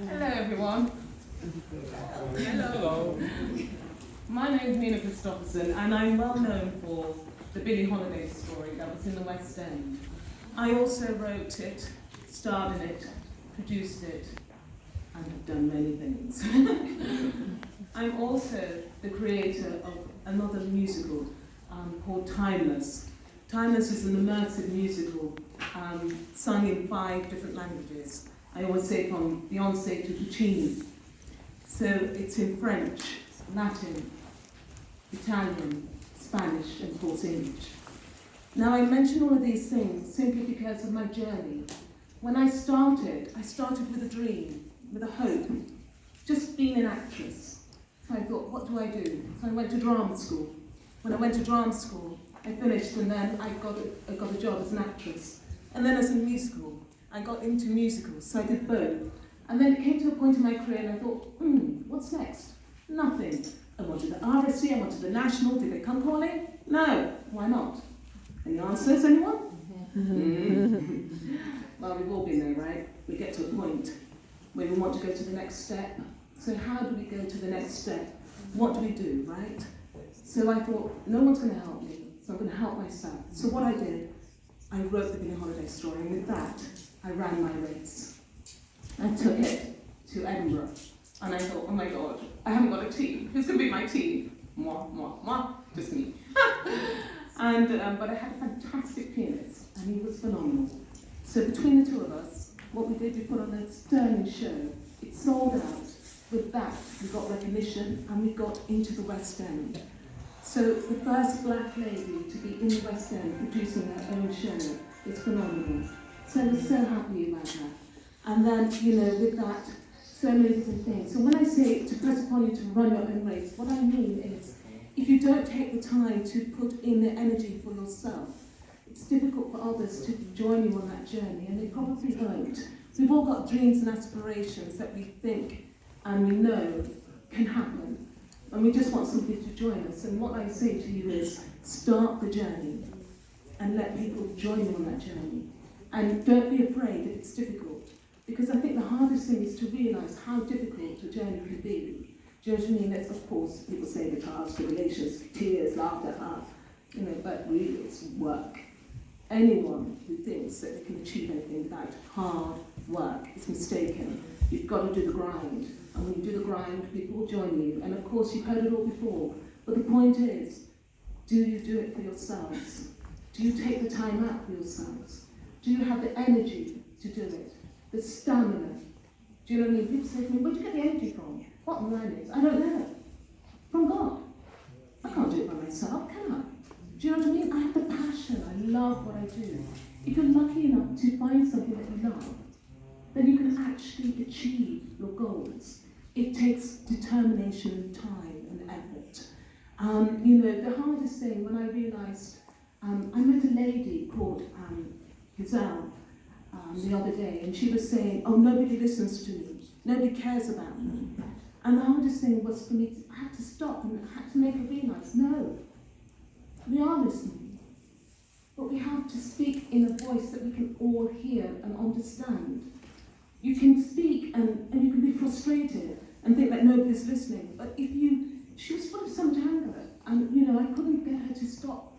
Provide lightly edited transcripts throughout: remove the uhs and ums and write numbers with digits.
Hello everyone. Hello. My name is Kristofferson and I'm well known for the Billie holiday story that was in the West End. I also wrote it, starred in it, produced it, and have done many things. I'm also the creator of another musical called Timeless. Timeless is an immersive musical sung in 5 different languages. I always say from Beyonce to Puccini. So it's in French, Latin, Italian, Spanish, and of course English. Now I mention all of these things simply because of my journey. When I started with a dream, with a hope, just being an actress. So I thought, what do I do? So I went to drama school. When I went to drama school, I finished and then I got a job as an actress. And then as a musical, I got into musicals, so I did both. And then it came to a point in my career and I thought, what's next? Nothing. I wanted the RSC, I wanted the National, did they come calling? No, why not? Any answers, anyone? Well, we've all been there, right? We get to a point where we want to go to the next step. So how do we go to the next step? What do we do, right? So I thought, no one's going to help me, so I'm going to help myself. So what I did, I wrote the Billie holiday story, and with that, I ran my race. I took it to Edinburgh, and I thought, oh my God, I haven't got a team. Who's going to be my team? Moi, just me. But I had a fantastic pianist, and he was phenomenal. So between the two of us, what we did, we put on a sterling show. It sold out. With that, we got recognition, and we got into the West End. So the first black lady to be in the West End producing her own show is phenomenal. So I was so happy about that. And then, with that, so many different things. So when I say to press upon you to run your own race, what I mean is, if you don't take the time to put in the energy for yourself, it's difficult for others to join you on that journey, and they probably won't. We've all got dreams and aspirations that we think and we know can happen. And we just want somebody to join us. And what I say to you is, start the journey and let people join you on that journey. And don't be afraid if it's difficult. Because I think the hardest thing is to realise how difficult the journey can be. Do you know what I mean? It's, of course, people say the trials, tribulations, tears, laughter, but really it's work. Anyone who thinks that they can achieve anything without hard work is mistaken. You've got to do the grind. And when you do the grind, people will join you. And of course, you've heard it all before. But the point is, do you do it for yourselves? Do you take the time out for yourselves? Do you have the energy to do it? The stamina? Do you know what I mean? People say to me, where do you get the energy from? Bottom line is, I don't know. From God. I can't do it by myself, can I? Do you know what I mean? I have the passion. I love what I do. If you're lucky enough to find something that you love, then you can actually achieve your goals. It takes determination and time and effort. The hardest thing when I realised, I met a lady called Giselle the other day, and she was saying, oh, nobody listens to me, nobody cares about me. And the hardest thing was for me, I had to stop and I had to make her realise, no, we are listening. But we have to speak in a voice that we can all hear and understand. You can speak and you can be frustrated and think that nobody's listening. But she was full of so much anger, and I couldn't get her to stop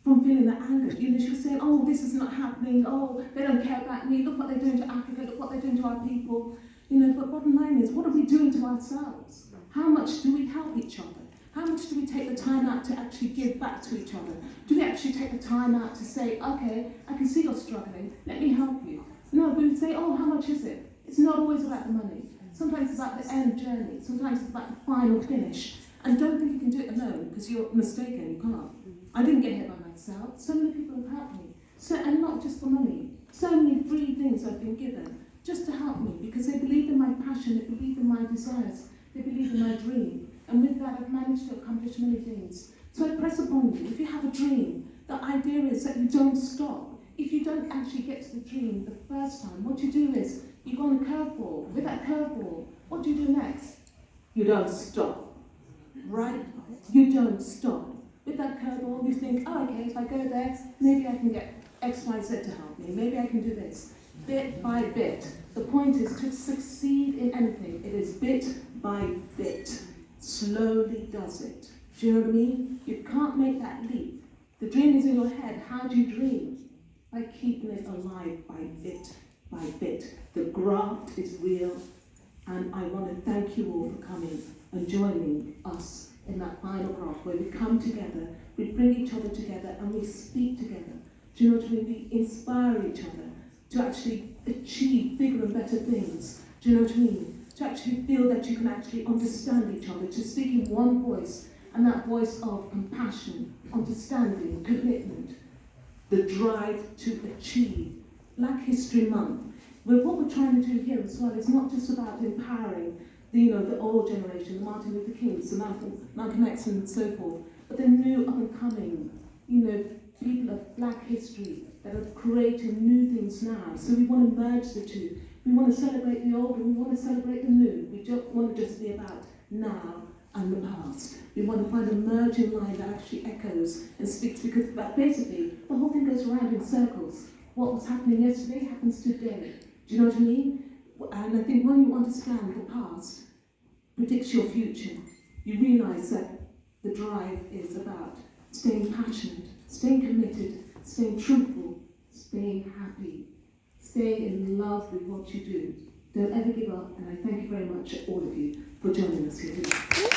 from feeling that anger. She was saying, oh, this is not happening, oh, they don't care about me, look what they're doing to Africa, look what they're doing to our people. But bottom line is, what are we doing to ourselves? How much do we help each other? How much do we take the time out to actually give back to each other? Do we actually take the time out to say, okay, I can see you're struggling, let me help you? No, we would say, oh, how much is it? It's not always about the money. Sometimes it's about the end journey. Sometimes it's about the final finish. And don't think you can do it alone, because you're mistaken, you can't. I didn't get here by myself. So many people have helped me. And not just for money. So many free things I've been given just to help me, because they believe in my passion, they believe in my desires, they believe in my dream. And with that, I've managed to accomplish many things. So I press upon you, if you have a dream, the idea is that you don't stop. If you don't actually get to the dream the first time, what you do is, you go on a curveball. With that curveball, what do you do next? You don't stop, right? You don't stop. With that curveball, you think, oh, okay, if I go there, maybe I can get X, Y, Z to help me. Maybe I can do this. bit by bit. The point is to succeed in anything, it is bit by bit. Slowly does it. Do you know what I mean? You can't make that leap. The dream is in your head. How do you dream? By keeping it alive by bit. The graft is real, and I want to thank you all for coming and joining us in that final graft where we come together, we bring each other together, and we speak together. Do you know what I mean? We inspire each other to actually achieve bigger and better things. Do you know what I mean? To actually feel that you can actually understand each other, to speak in one voice, and that voice of compassion, understanding, commitment, the drive to achieve. Black History Month. What we're trying to do here as well is not just about empowering the old generation, the Martin Luther Kings, the Malcolm X and so forth, but the new up-and-coming, people of Black history that are creating new things now. So we want to merge the two. We want to celebrate the old and we want to celebrate the new. We don't want to just be about now and the past. We want to find a merging line that actually echoes and speaks, because basically the whole thing goes around in circles. What was happening yesterday happens today. Do you know what I mean? And I think when you understand the past predicts your future, you realise that the drive is about staying passionate, staying committed, staying truthful, staying happy, staying in love with what you do. Don't ever give up, and I thank you very much, all of you, for joining us here today.